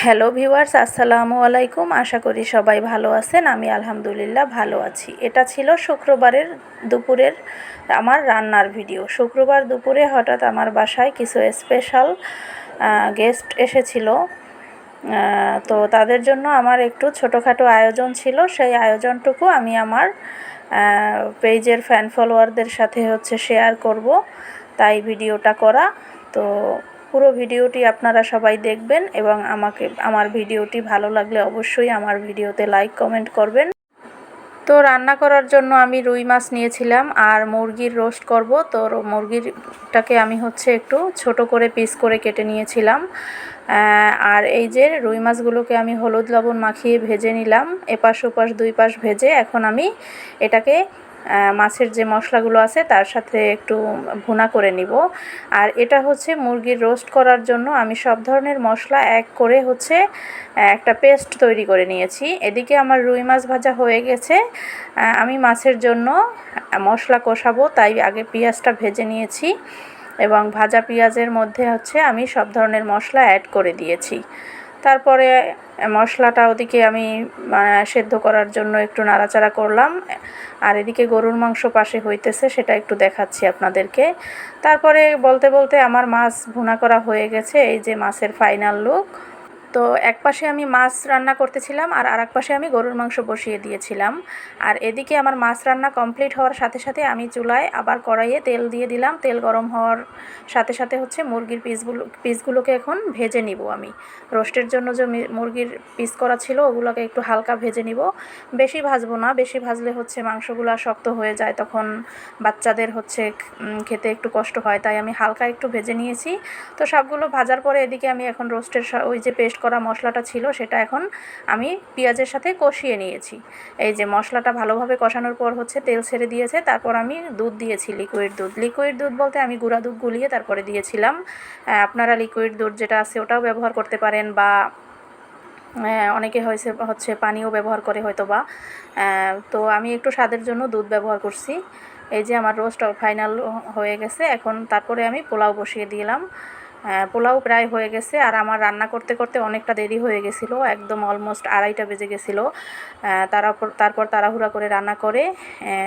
Hello viewers, আসসালামু আলাইকুম। আশা করি সবাই ভালো আছেন। আমি আলহামদুলিল্লাহ ভালো আছি। এটা ছিল শুক্রবারের দুপুরের আমার রান্নার ভিডিও। শুক্রবার দুপুরে হঠাৎ আমার বাসায় কিছু স্পেশাল গেস্ট এসেছিল। তো তাদের জন্য আমার একটু ছোটোখাটো আয়োজন ছিল। সেই আয়োজনটুকু আমি আমার পেজের ফ্যান ফলোয়ারদের সাথে শেয়ার করব, তাই ভিডিওটা করা। তো পুরো ভিডিওটি আপনারা সবাই দেখবেন এবং আমার ভিডিওটি ভালো লাগলে অবশ্যই আমার ভিডিওতে লাইক কমেন্ট করবেন। তো রান্না করার জন্য আমি রুই মাছ নিয়েছিলাম আর মুরগির রোস্ট করব। তো মুরগিরটাকে আমি একটু ছোট করে পিস করে কেটে নিয়েছিলাম। আর এই যে রুই মাছগুলোকে আমি হলুদ লবণ মাখিয়ে ভেজে নিলাম, এপাশ ওপাশ দুই পাশ ভেজে। এখন আমি এটাকে মাছের যে মশলাগুলো আছে তার সাথে একটু ভুনা করে নিব। আর এটা মুরগির রোস্ট করার জন্য আমি সব ধরনের মশলা এক করে একটা পেস্ট তৈরি করে নিয়েছি। এদিকে আমার রুই মাছ ভাজা হয়ে গেছে। আমি মাছের জন্য মশলা কষাবো, তাই আগে পেঁয়াজটা ভেজে নিয়েছি এবং ভাজা পেঁয়াজের মধ্যে আমি সব ধরনের মশলা অ্যাড করে দিয়েছি। তারপরে মশলাটা ওদিকে আমি সেদ্ধ করার জন্য একটু নাড়াচাড়া করলাম। আর এদিকে গরুর মাংস পাশে হইতেছে, সেটা একটু দেখাচ্ছি আপনাদেরকে। তারপরে বলতে বলতে আমার মাছ ভুনা করা হয়ে গেছে। এই যে মাছের ফাইনাল লুক। তো এক পাশে আমি মাছ রান্না করতেছিলাম আর আরেক পাশে আমি গরুর মাংস বসিয়ে দিয়েছিলাম। আর এদিকে আমার মাছ রান্না কমপ্লিট হওয়ার সাথে সাথে আমি চুলায় আবার কড়াইয়ে তেল দিয়ে দিলাম। তেল গরম হওয়ার সাথে সাথে মুরগির পিসগুলোকে এখন ভেজে নিব। আমি রোস্টের জন্য যে মুরগির পিস করা ছিল ওগুলোকে একটু হালকা ভেজে নিব, বেশি ভাজবো না। বেশি ভাজলে মাংসগুলো শক্ত হয়ে যায়, তখন বাচ্চাদের খেতে একটু কষ্ট হয়, তাই আমি হালকা একটু ভেজে নিয়েছি। তো সবগুলো ভাজার পরে এদিকে আমি এখন রোস্টের ওই যে পেস্ট করা মশলাটা ছিল সেটা এখন আমি পেঁয়াজের সাথে কষিয়ে নিয়েছি। এই যে মশলাটা ভালোভাবে কষানোর পর তেল ছেড়ে দিয়েছে। তারপর আমি দুধ দিয়েছি, লিকুইড দুধ বলতে আমি গুঁড়া দুধ গুলিয়ে তারপরে দিয়েছিলাম। আপনারা লিকুইড দুধ যেটা আছে ওটাও ব্যবহার করতে পারেন, বা অনেকে পানিও ব্যবহার করে হয়তো বা। তো আমি একটু স্বাদের জন্য দুধ ব্যবহার করছি। এই যে আমার রোস্ট ফাইনাল হয়ে গেছে। এখন তারপরে আমি পোলাও বসিয়ে দিলাম। পোলাও প্রায় হয়ে গেছে আর আমার রান্না করতে করতে অনেকটা দেরি হয়ে গেছিলো, একদম অলমোস্ট 2:30 বেজে গেছিলো। তারপর তাড়াহুড়া করে রান্না করে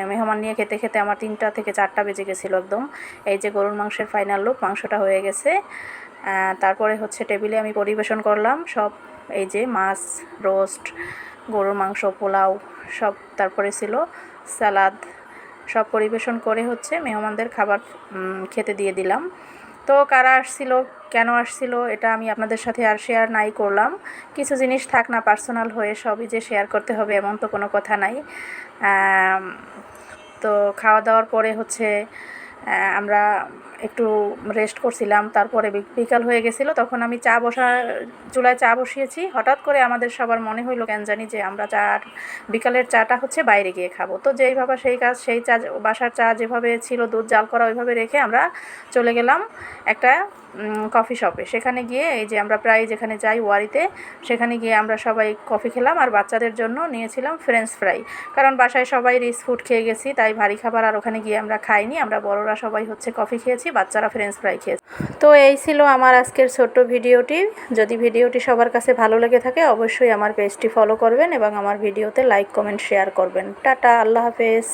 মেহমান নিয়ে খেতে খেতে আমার 3টা থেকে 4টা বেজে গেছিলো একদম। এই যে গরুর মাংসের ফাইনাল লুক, মাংসটা হয়ে গেছে। তারপরে টেবিলে আমি পরিবেশন করলাম সব। এই যে মাছ, রোস্ট, গরুর মাংস, পোলাও সব, তারপরে ছিল সালাদ, সব পরিবেশন করে মেহমানদের খাবার খেতে দিয়ে দিলাম। তো কারা আসছিল, কেন আসছিল, এটা আমি আপনাদের সাথে আর শেয়ার নাই করলাম। কিছু জিনিস থাক না পার্সোনাল হয়ে, সবই যে শেয়ার করতে হবে এমন তো কোনো কথা নাই। তো খাওয়া দাওয়ার পরে আমরা একটু রেস্ট করছিলাম। তারপরে বিকাল হয়ে গেছিলো, তখন আমি চুলায় চা বসিয়েছি। হঠাৎ করে আমাদের সবার মনে হইলো কেন জানি যে আমরা বিকালের চাটা বাইরে গিয়ে খাবো। তো যেইভাবে সেই কাজ, সেই চা, বাসার চা যেভাবে ছিল দুধ জাল করা ওইভাবে রেখে আমরা চলে গেলাম একটা কফি শপে। সেখানে গিয়ে এই যে আমরা প্রায় যেখানে যাই ওয়ারিতে, সেখানে গিয়ে আমরা সবাই কফি খেলাম আর বাচ্চাদের জন্য নিয়েছিলাম ফ্রেঞ্চ ফ্রাই। কারণ বাসায় সবাই রিচ ফুড খেয়ে গেছি, তাই ভারী খাবার আর ওখানে গিয়ে আমরা খাইনি। আমরা বড়রা সবাই কফি খেয়েছি, বাচ্চারা ফ্রেঞ্চ ফ্রাই খেয়েছে। তো এই ছিল আমার আজকের ছোট্ট ভিডিওটি। যদি ভিডিওটি সবার কাছে ভালো লেগে থাকে অবশ্যই আমার পেজটি ফলো করবেন এবং আমার ভিডিওতে লাইক কমেন্ট শেয়ার করবেন। টাটা, আল্লাহ হাফেজ।